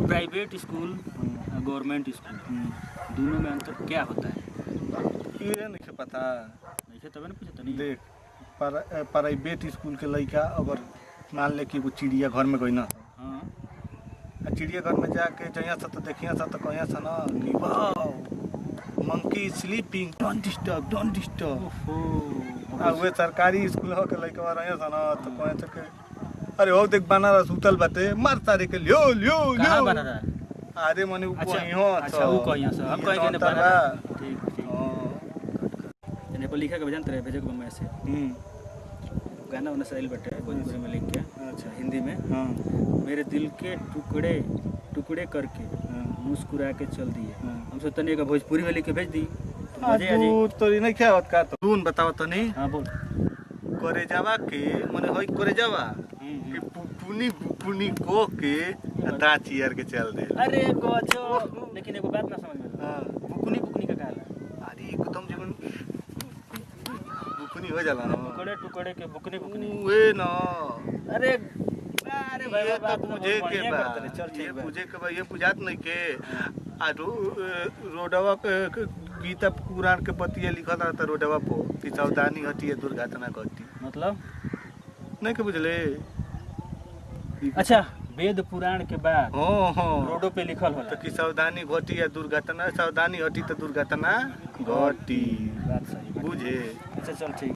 Private school government school दोनों में अंतर क्या होता है? ये नहीं पता। नहीं तब ना पूछता नहीं। देख, प्राइवेट स्कूल के लड़का अगर मान ले कि वो चिड़िया घर में गई ना, हाँ चिड़िया घर में जाके जहाँ से तो देखिया सा तो कहिया सा ना कि wow monkey sleeping, don't disturb. ओहो आ वे सरकारी स्कूल हो के लड़का रहे सा ना तो कहे तो के अरे हो देख बनारस सुतल बाटे मार तारे के लियो लियो कहाँ लियो। बना रहा? अरे मने अच्छा ऊपर ही हो अच्छा वो कहिया से हम कहीं ने बना ठीक ठीक। ने पर लिखा के भेजन तेरे भेजे को मैं से गाना वाना साइल बैठे भोजपुरी में लिख के अच्छा हिंदी में हां मेरे दिल के टुकड़े टुकड़े करके मुस्कुरा के चल दिए। हम सोचते नहीं भोजपुरी में लिख के भेज दी तो मजे आ जाई। तू तो नहीं क्या होत का तो तू बताओ तो नहीं हां बोल करे जावा के मने होई करे जावा कि पुनी पुनी को के दाचियर के चल दे। अरे गजो लेकिन एगो बात ना समझ में हां बुकनी बुकनी का कहला अरे एकदम जीवन बुकनी हो जाला ना टुकड़े टुकड़े के बुकनी बुकनी वे ना। अरे अरे भाई ये बात तो तो मुझे के बा चल ठीक ये बा मुझे के बा ये बुझात नहीं के आ रोडवा के गीता पुराण के पतिया लिखल रहता रोडवा पर कि सावधानी हटी दुर्घटना घटी मतलब नहीं के बुझले। अच्छा वेद पुराण के बाद हाँ हाँ रोडों पे लिखल होला तो कि सावधानी घटी या दुर्घटना सावधानी हटी तो दुर्घटना घटी बात सही बुझे। अच्छा चल ठीक।